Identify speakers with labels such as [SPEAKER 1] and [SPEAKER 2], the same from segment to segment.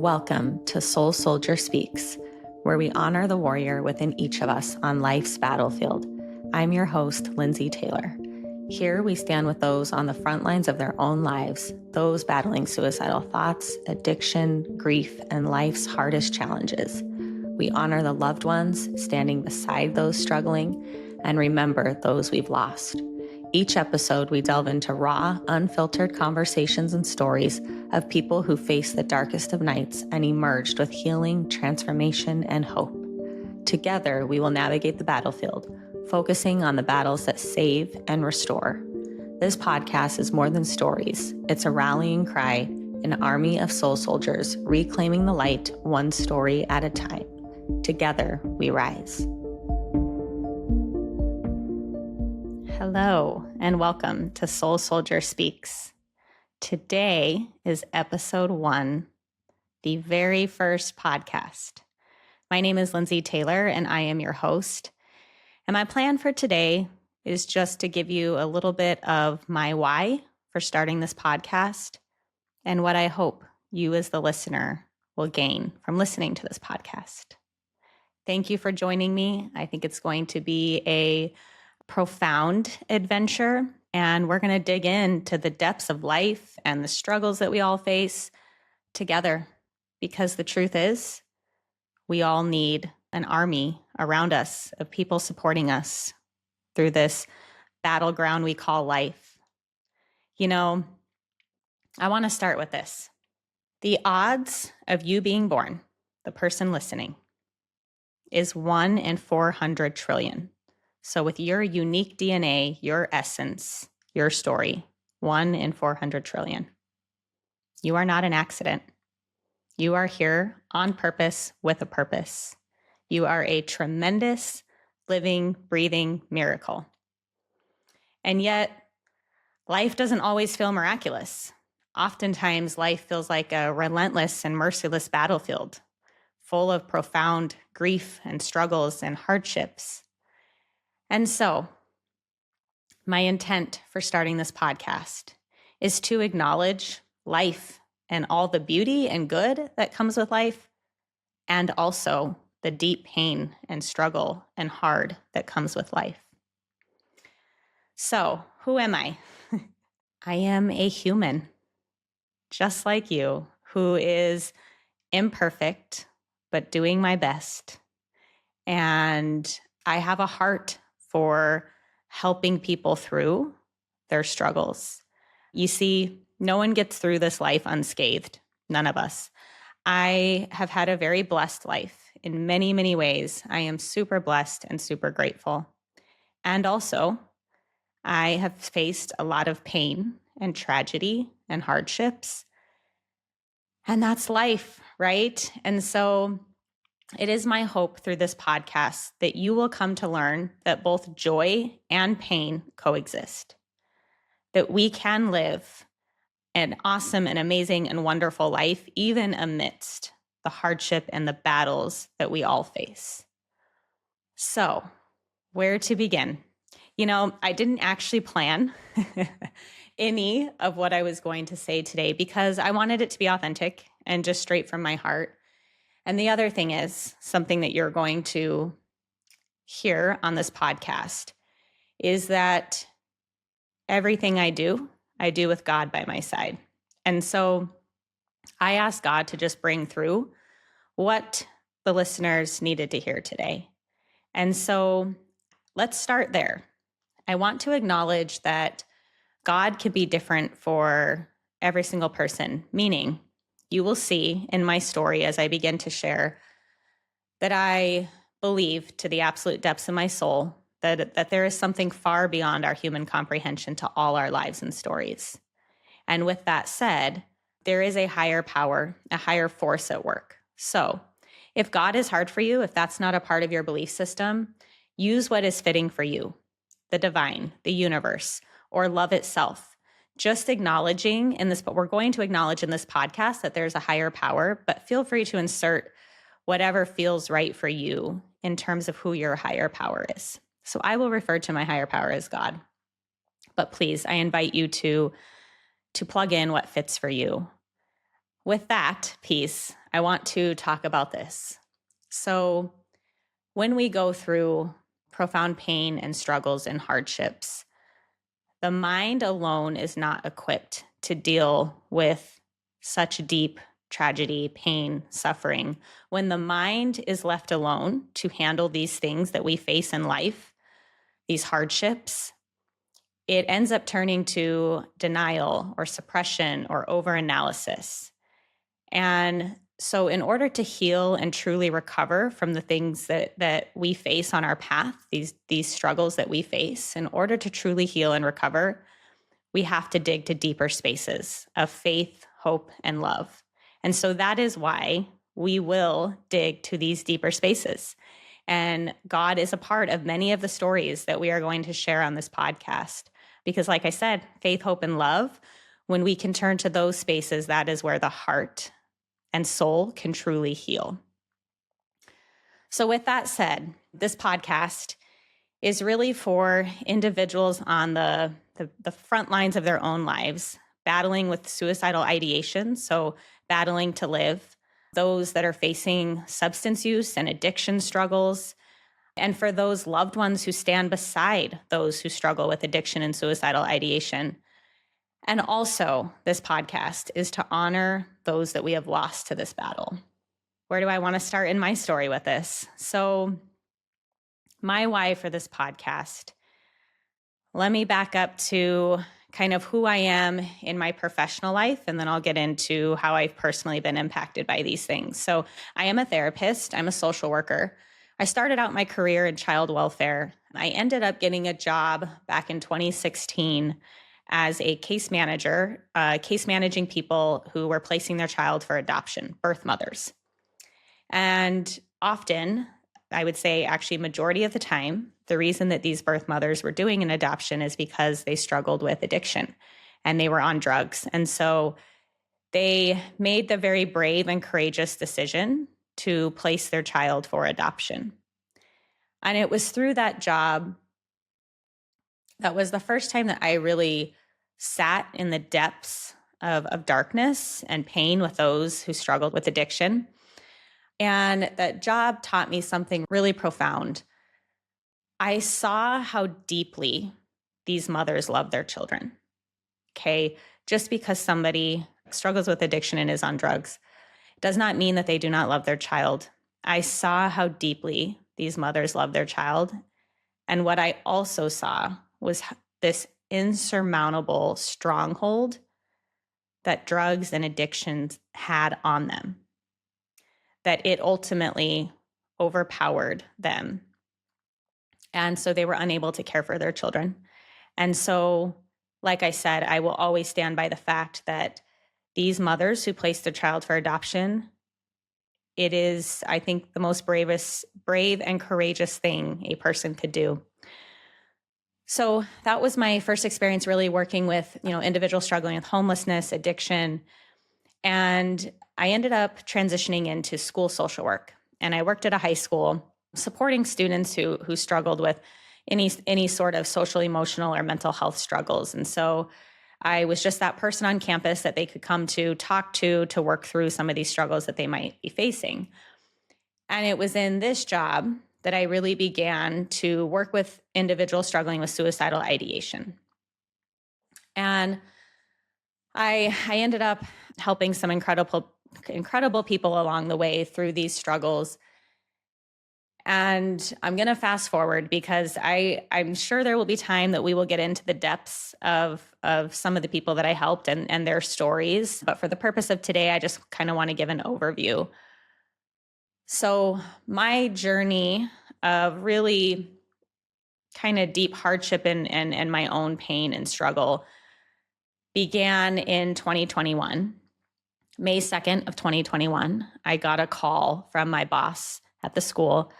[SPEAKER 1] Welcome to Soul Soldier Speaks, where we honor the warrior within each of us on life's battlefield. I'm your host, Lindsay Taylor. Here we stand with those on the front lines of their own lives, those battling suicidal thoughts, addiction, grief, and life's hardest challenges. We honor the loved ones standing beside those struggling and remember those we've lost. Each episode, we delve into raw, unfiltered conversations and stories of people who faced the darkest of nights and emerged with healing, transformation, and hope. Together, we will navigate the battlefield, focusing on the battles that save and restore. This podcast is more than stories. It's a rallying cry, an army of soul soldiers reclaiming the light one story at a time. Together, we rise. Hello, and welcome to Soul Soldier Speaks. Today is episode 1, the very first podcast. My name is Lindsay Taylor, and I am your host. And my plan for today is just to give you a little bit of my why for starting this podcast and what I hope you as the listener will gain from listening to this podcast. Thank you for joining me. I think it's going to be a profound adventure, and we're going to dig into the depths of life and the struggles that we all face together, because the truth is we all need an army around us of people supporting us through this battleground we call life. You know, I want to start with this. The odds of you being born, the person listening, is 1 in 400 trillion. So with your unique DNA, your essence, your story, 1 in 400 trillion. You are not an accident. You are here on purpose with a purpose. You are a tremendous, living, breathing miracle. And yet, life doesn't always feel miraculous. Oftentimes, life feels like a relentless and merciless battlefield, full of profound grief and struggles and hardships. And so, my intent for starting this podcast is to acknowledge life and all the beauty and good that comes with life, and also the deep pain and struggle and hard that comes with life. So, who am I? I am a human, just like you, who is imperfect, but doing my best. And I have a heart for helping people through their struggles. You see, no one gets through this life unscathed. None of us. I have had a very blessed life in many, many ways. I am super blessed and super grateful. And also, I have faced a lot of pain and tragedy and hardships. And that's life, right? And so it is my hope through this podcast that you will come to learn that both joy and pain coexist, that we can live an awesome and amazing and wonderful life, even amidst the hardship and the battles that we all face. So, where to begin? You know, I didn't actually plan any of what I was going to say today because I wanted it to be authentic and just straight from my heart. And the other thing is, something that you're going to hear on this podcast is that everything I do with God by my side. And so I asked God to just bring through what the listeners needed to hear today. And so let's start there. I want to acknowledge that God can be different for every single person, meaning you will see in my story as I begin to share that I believe to the absolute depths of my soul that there is something far beyond our human comprehension to all our lives and stories. And with that said, there is a higher power, a higher force at work. So if God is hard for you, if that's not a part of your belief system, use what is fitting for you, the divine, the universe, or love itself. Just acknowledging in this, but we're going to acknowledge in this podcast that there's a higher power, but feel free to insert whatever feels right for you in terms of who your higher power is. So I will refer to my higher power as God, but please, I invite you to plug in what fits for you. with that piece, I want to talk about this. So, when we go through profound pain and struggles and hardships, the mind alone is not equipped to deal with such deep tragedy, pain, suffering. When the mind is left alone to handle these things that we face in life, these hardships, it ends up turning to denial or suppression or overanalysis. And so, in order to heal and truly recover from the things that we face on our path, these struggles that we face, in order to truly heal and recover, we have to dig to deeper spaces of faith, hope, and love. And so that is why we will dig to these deeper spaces. And God is a part of many of the stories that we are going to share on this podcast. Because, like I said, faith, hope, and love, when we can turn to those spaces, that is where the heart and soul can truly heal. So, with that said, this podcast is really for individuals on the front lines of their own lives, battling with suicidal ideation, so battling to live, those that are facing substance use and addiction struggles, and for those loved ones who stand beside those who struggle with addiction and suicidal ideation. And also, this podcast is to honor those that we have lost to this battle. Where do I want to start in my story with this? So, my why for this podcast, let me back up to kind of who I am in my professional life, and then I'll get into how I've personally been impacted by these things. So, I am a therapist, I'm a social worker. I started out my career in child welfare. I ended up getting a job back in 2016 as a case manager, case managing people who were placing their child for adoption, birth mothers. And often, I would say actually majority of the time, the reason that these birth mothers were doing an adoption is because they struggled with addiction and they were on drugs. And so they made the very brave and courageous decision to place their child for adoption. And it was through that job that was the first time that I really sat in the depths of darkness and pain with those who struggled with addiction. And that job taught me something really profound. I saw how deeply these mothers love their children. Okay. Just because somebody struggles with addiction and is on drugs does not mean that they do not love their child. I saw how deeply these mothers love their child. And what I also saw was this insurmountable stronghold that drugs and addictions had on them, that it ultimately overpowered them. And so they were unable to care for their children. And so, like I said, I will always stand by the fact that these mothers who placed their child for adoption, it is, I think, the most brave and courageous thing a person could do. So that was my first experience really working with, individuals struggling with homelessness, addiction. And I ended up transitioning into school social work. And I worked at a high school supporting students who struggled with any sort of social, emotional, or mental health struggles. And so I was just that person on campus that they could come to, talk to work through some of these struggles that they might be facing. And it was in this job that I really began to work with individuals struggling with suicidal ideation. And I ended up helping some incredible people along the way through these struggles. And I'm going to fast forward because I'm sure there will be time that we will get into the depths of some of the people that I helped and their stories. But for the purpose of today, I just kind of want to give an overview. So my journey of really kind of deep hardship and my own pain and struggle began in 2021. May 2nd of 2021, I got a call from my boss at the school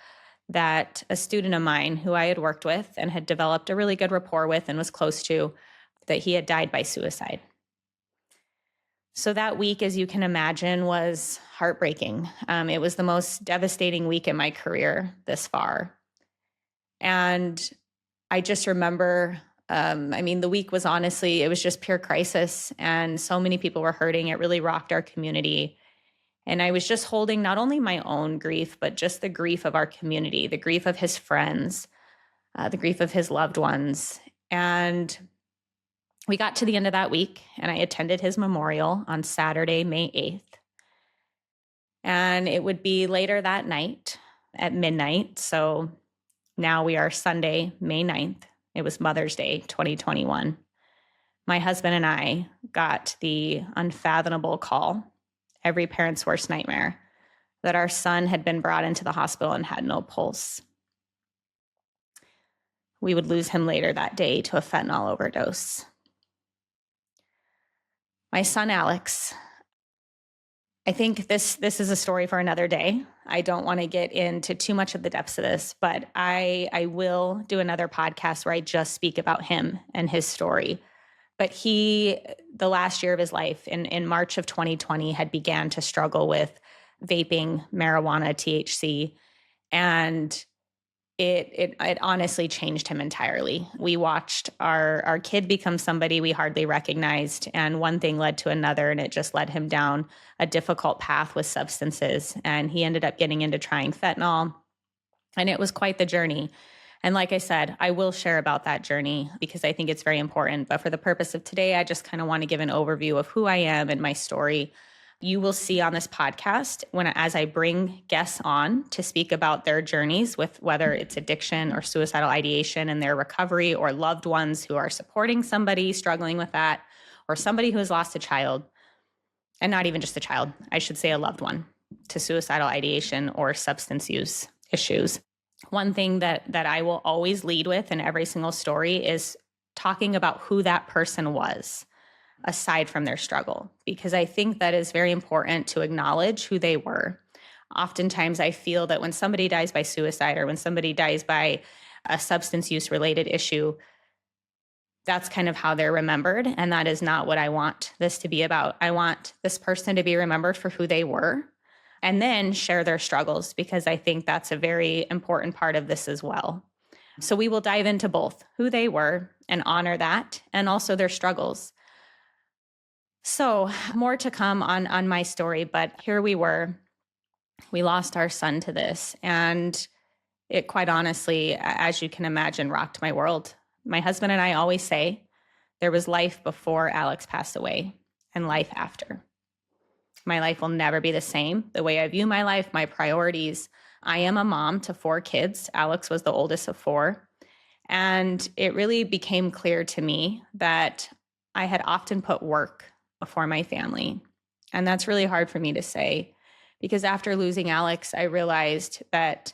[SPEAKER 1] that a student of mine who I had worked with and had developed a really good rapport with and was close to, that he had died by suicide. So that week, as you can imagine, was heartbreaking. It was the most devastating week in my career this far. And I just remember The week was honestly, it was just pure crisis. And so many people were hurting. It really rocked our community. And I was just holding not only my own grief, but just the grief of our community, the grief of his friends, the grief of his loved ones. And we got to the end of that week, and I attended his memorial on Saturday, May 8th. And it would be later that night at midnight. So now we are Sunday, May 9th. It was Mother's Day, 2021. My husband and I got the unfathomable call, every parent's worst nightmare, that our son had been brought into the hospital and had no pulse. We would lose him later that day to a fentanyl overdose. My son, Alex, I think this is a story for another day. I don't want to get into too much of the depths of this, but I will do another podcast where I just speak about him and his story. But he, the last year of his life, in March of 2020, had began to struggle with vaping, marijuana, THC, and it honestly changed him entirely. We watched our kid become somebody we hardly recognized, and one thing led to another, and it just led him down a difficult path with substances. And he ended up getting into trying fentanyl, and it was quite the journey. And like I said, I will share about that journey because I think it's very important. But for the purpose of today, I just kind of want to give an overview of who I am and my story. You will see on this podcast as I bring guests on to speak about their journeys with whether it's addiction or suicidal ideation and their recovery, or loved ones who are supporting somebody struggling with that, or somebody who has lost a child, and not even just a child, I should say a loved one, to suicidal ideation or substance use issues. One thing that I will always lead with in every single story is talking about who that person was, aside from their struggle, because I think that is very important to acknowledge who they were. Oftentimes I feel that when somebody dies by suicide or when somebody dies by a substance use related issue, that's kind of how they're remembered. And that is not what I want this to be about. I want this person to be remembered for who they were and then share their struggles, because I think that's a very important part of this as well. So we will dive into both who they were and honor that, and also their struggles. So more to come on my story, but here we were. We lost our son to this, and it quite honestly, as you can imagine, rocked my world. My husband and I always say there was life before Alex passed away and life after. My life will never be the same. The way I view my life, my priorities. I am a mom to 4 kids. Alex was the oldest of 4. And it really became clear to me that I had often put work before my family. And that's really hard for me to say, because after losing Alex, I realized that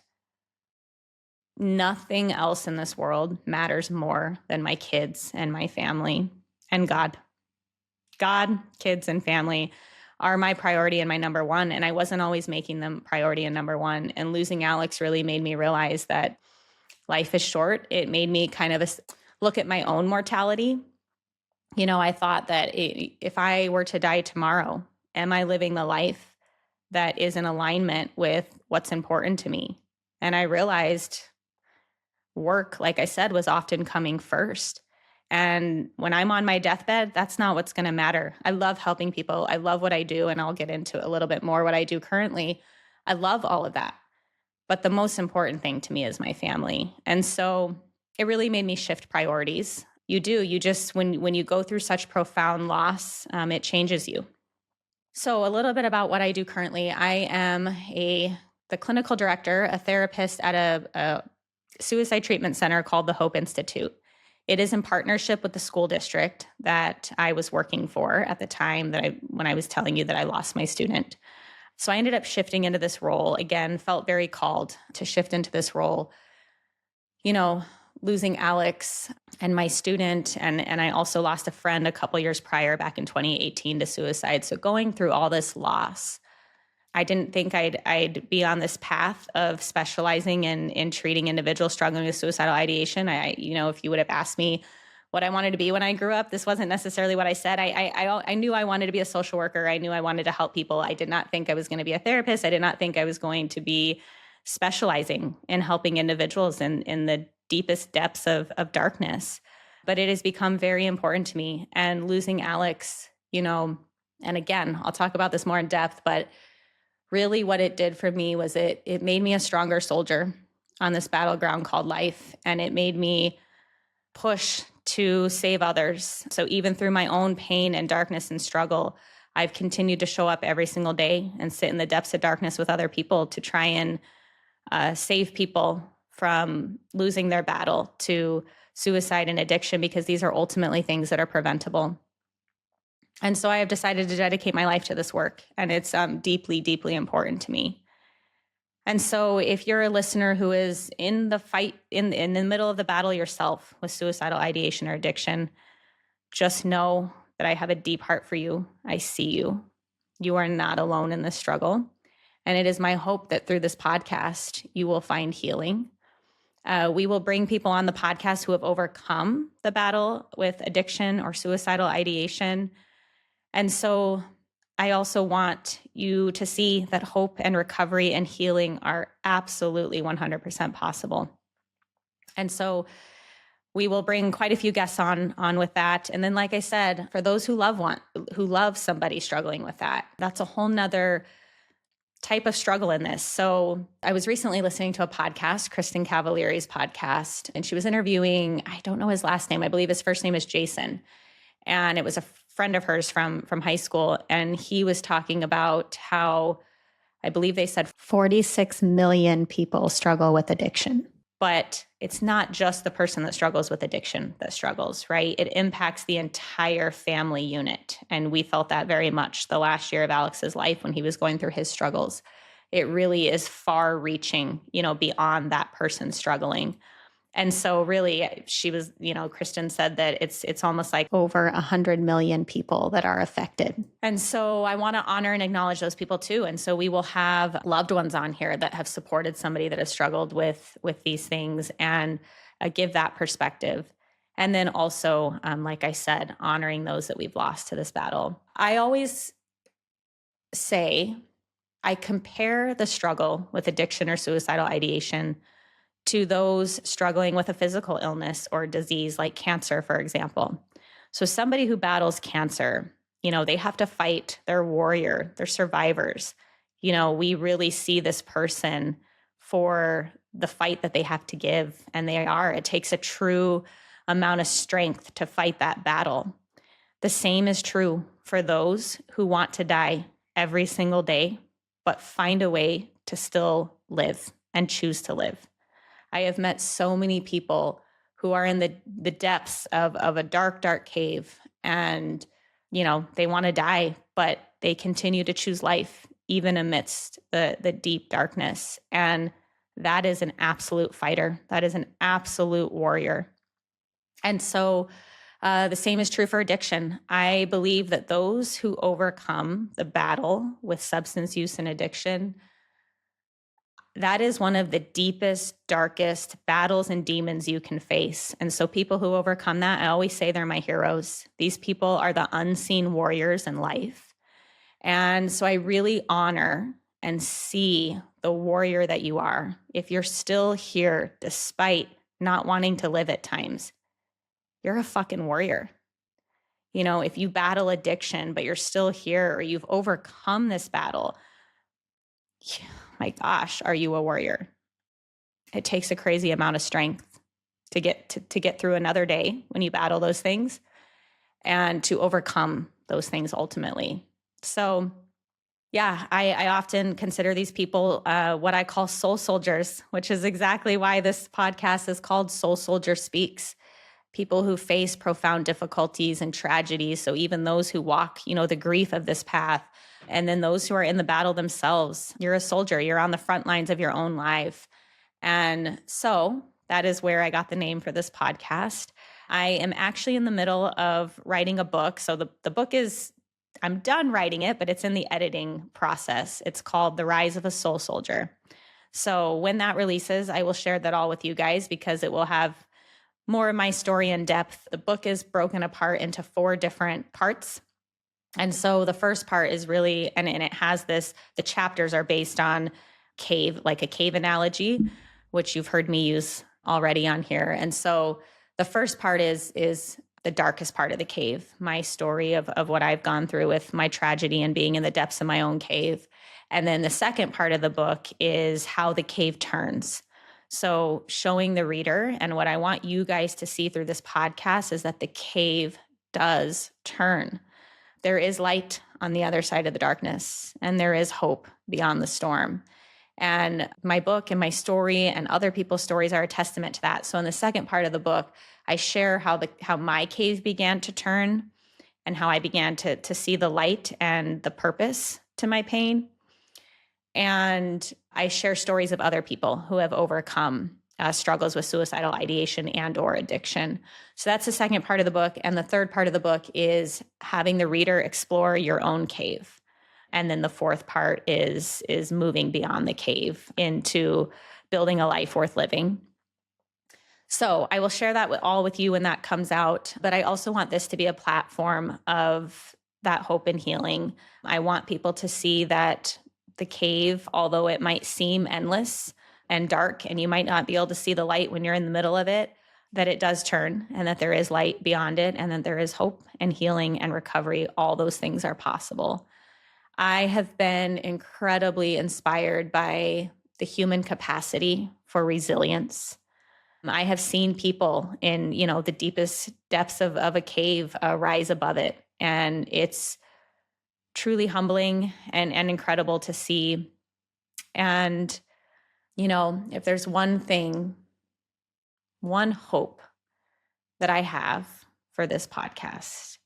[SPEAKER 1] nothing else in this world matters more than my kids and my family and God. God, kids, and family are my priority and my number one. And I wasn't always making them priority and number one. And losing Alex really made me realize that life is short. It made me kind of look at my own mortality. You know, I thought that if I were to die tomorrow, am I living the life that is in alignment with what's important to me? And I realized work, like I said, was often coming first. And when I'm on my deathbed, that's not what's going to matter. I love helping people. I love what I do. And I'll get into a little bit more what I do currently. I love all of that. But the most important thing to me is my family. And so it really made me shift priorities. You do. You just, when you go through such profound loss, it changes you. So a little bit about what I do currently. I am the clinical director, a therapist at a suicide treatment center called the Hope Institute. It is in partnership with the school district that I was working for at the time when I was telling you that I lost my student. So I ended up shifting into this role. Again, felt very called to shift into this role. You know, losing Alex and my student, and I also lost a friend a couple years prior, back in 2018, to suicide. So going through all this loss, I didn't think I'd be on this path of specializing in treating individuals struggling with suicidal ideation. If you would have asked me what I wanted to be when I grew up, this wasn't necessarily what I said. I knew I wanted to be a social worker. I knew I wanted to help people. I did not think I was going to be a therapist. I did not think I was going to be specializing in helping individuals in the deepest depths of darkness. But it has become very important to me. And losing Alex, and again, I'll talk about this more in depth, but really what it did for me was it made me a stronger soldier on this battleground called life. And it made me push to save others. So even through my own pain and darkness and struggle, I've continued to show up every single day and sit in the depths of darkness with other people to try and save people from losing their battle to suicide and addiction, because these are ultimately things that are preventable. And so I have decided to dedicate my life to this work, and it's deeply, deeply important to me. And so if you're a listener who is in the fight, in the middle of the battle yourself with suicidal ideation or addiction, just know that I have a deep heart for you. I see you. You are not alone in this struggle. And it is my hope that through this podcast, you will find healing. We will bring people on the podcast who have overcome the battle with addiction or suicidal ideation. And so I also want you to see that hope and recovery and healing are absolutely 100% possible. And so we will bring quite a few guests on with that. And then, like I said, for those who love somebody struggling with that, that's a whole nother type of struggle in this. So I was recently listening to a podcast, Kristen Cavallari's podcast, and she was interviewing, I don't know his last name. I believe his first name is Jason. And it was a friend of hers from high school. And he was talking about how, I believe they said 46 million people struggle with addiction. But it's not just the person that struggles with addiction that struggles, right? It impacts the entire family unit. And we felt that very much the last year of Alex's life when he was going through his struggles. It really is far reaching, beyond that person struggling. And so really she was, Kristen said that it's almost like over 100 million people that are affected. And so I want to honor and acknowledge those people too. And so we will have loved ones on here that have supported somebody that has struggled with these things and give that perspective. And then also, like I said, honoring those that we've lost to this battle. I always say I compare the struggle with addiction or suicidal ideation to those struggling with a physical illness or disease like cancer, for example. So somebody who battles cancer, they have to fight. They're warrior, they're survivors. We really see this person for the fight that they have to give, and it takes a true amount of strength to fight that battle. The same is true for those who want to die every single day, but find a way to still live and choose to live. I have met so many people who are in the depths of a dark, dark cave, and, they want to die, but they continue to choose life even amidst the deep darkness. And that is an absolute fighter. That is an absolute warrior. And so the same is true for addiction. I believe that those who overcome the battle with substance use and addiction, that is one of the deepest, darkest battles and demons you can face. And so people who overcome that, I always say they're my heroes. These people are the unseen warriors in life. And so I really honor and see the warrior that you are. If you're still here, despite not wanting to live at times, you're a fucking warrior. If you battle addiction, but you're still here, or you've overcome this battle, my gosh, are you a warrior? It takes a crazy amount of strength to get through another day when you battle those things and to overcome those things ultimately. So yeah, I often consider these people what I call soul soldiers, which is exactly why this podcast is called Soul Soldier Speaks. People who face profound difficulties and tragedies. So even those who walk, the grief of this path, and then those who are in the battle themselves. You're a soldier. You're on the front lines of your own life. And so that is where I got the name for this podcast. I am actually in the middle of writing a book. So the book I'm done writing it, but it's in the editing process. It's called The Rise of a Soul Soldier. So when that releases, I will share that all with you guys because it will have more of my story in depth. The book is broken apart into 4 different parts. And so the first part is really, and it has the chapters are based on cave, like a cave analogy, which you've heard me use already on here. And so The first part is the darkest part of the cave, my story of what I've gone through with my tragedy and being in the depths of my own cave. And then the second part of the book is how the cave turns. So showing the reader, and what I want you guys to see through this podcast is that the cave does turn. There is light on the other side of the darkness, and there is hope beyond the storm. And my book and my story and other people's stories are a testament to that. So in the second part of the book, I share how my cave began to turn and how I began to see the light and the purpose to my pain. And I share stories of other people who have overcome struggles with suicidal ideation and or addiction. So that's the second part of the book. And the third part of the book is having the reader explore your own cave. And then the fourth part is moving beyond the cave into building a life worth living. So I will share that with you when that comes out. But I also want this to be a platform of that hope and healing. I want people to see that the cave, although it might seem endless and dark, and you might not be able to see the light when you're in the middle of it, that it does turn and that there is light beyond it and that there is hope and healing and recovery. All those things are possible. I have been incredibly inspired by the human capacity for resilience. I have seen people in, the deepest depths of a cave rise above it. And it's truly humbling and incredible to see. And, if there's one thing, one hope that I have for this podcast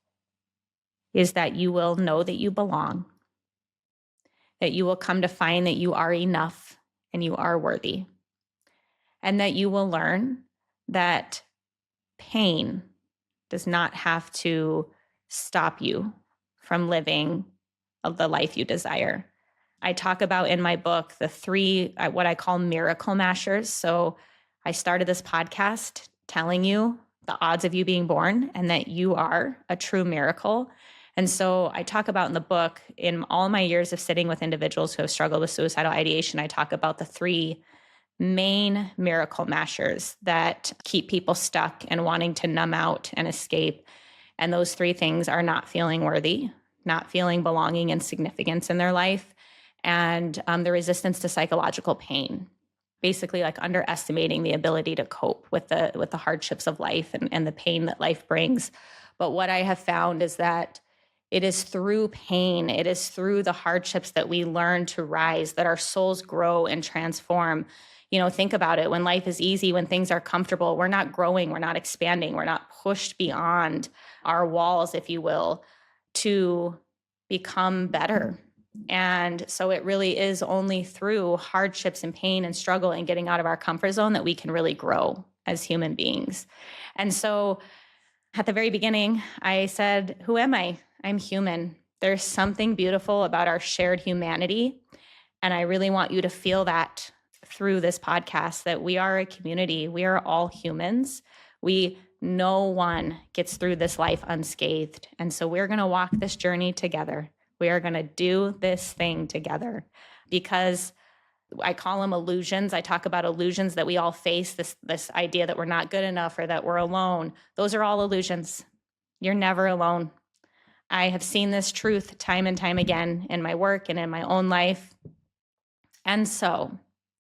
[SPEAKER 1] is that you will know that you belong, that you will come to find that you are enough and you are worthy, and that you will learn that pain does not have to stop you from living the life you desire. I talk about in my book the three, what I call miracle mashers. So I started this podcast telling you the odds of you being born and that you are a true miracle. And so I talk about in the book, in all my years of sitting with individuals who have struggled with suicidal ideation, I talk about the three main miracle mashers that keep people stuck and wanting to numb out and escape. And those three things are not feeling worthy, not feeling belonging and significance in their life, and the resistance to psychological pain. Basically, like underestimating the ability to cope with the hardships of life and the pain that life brings. But what I have found is that it is through pain, it is through the hardships that we learn to rise, that our souls grow and transform. Think about it. When life is easy, when things are comfortable, we're not growing, we're not expanding, we're not pushed beyond our walls, if you will, to become better. And so it really is only through hardships and pain and struggle and getting out of our comfort zone that we can really grow as human beings. And so at the very beginning, I said, who am I? I'm human. There's something beautiful about our shared humanity. And I really want you to feel that through this podcast, that we are a community. We are all humans. No one gets through this life unscathed. And so we're going to walk this journey together. We are going to do this thing together, because I call them illusions. I talk about illusions that we all face, this idea that we're not good enough or that we're alone. Those are all illusions. You're never alone. I have seen this truth time and time again in my work and in my own life. And so,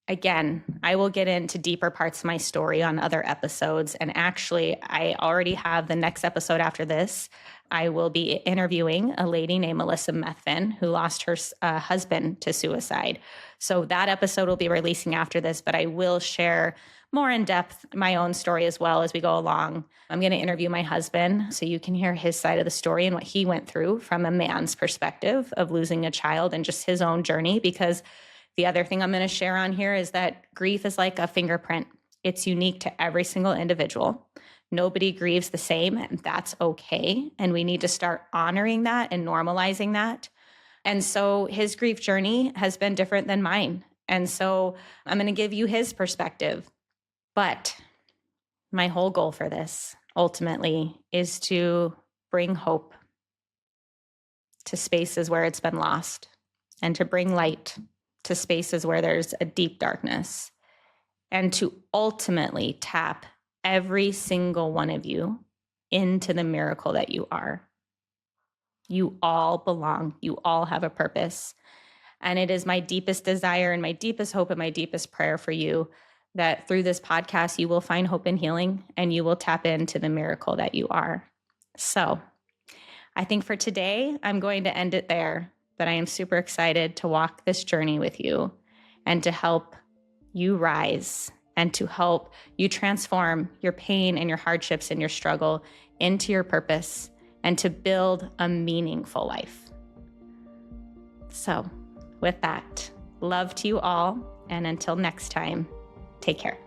[SPEAKER 1] again, I will get into deeper parts of my story on other episodes. And actually, I already have the next episode after this. I will be interviewing a lady named Melissa Methvin who lost her husband to suicide. So that episode will be releasing after this, but I will share more in depth my own story as well as we go along. I'm going to interview my husband so you can hear his side of the story and what he went through from a man's perspective of losing a child and just his own journey. Because the other thing I'm going to share on here is that grief is like a fingerprint. It's unique to every single individual. Nobody grieves the same, and that's okay. And we need to start honoring that and normalizing that. And so his grief journey has been different than mine. And so I'm going to give you his perspective. But my whole goal for this ultimately is to bring hope to spaces where it's been lost, and to bring light to spaces where there's a deep darkness, and to ultimately tap every single one of you into the miracle that you are. You all belong. You all have a purpose. And it is my deepest desire and my deepest hope and my deepest prayer for you that through this podcast, you will find hope and healing and you will tap into the miracle that you are. So I think for today, I'm going to end it there, but I am super excited to walk this journey with you and to help you rise and to help you transform your pain and your hardships and your struggle into your purpose and to build a meaningful life. So with that, love to you all. And until next time, take care.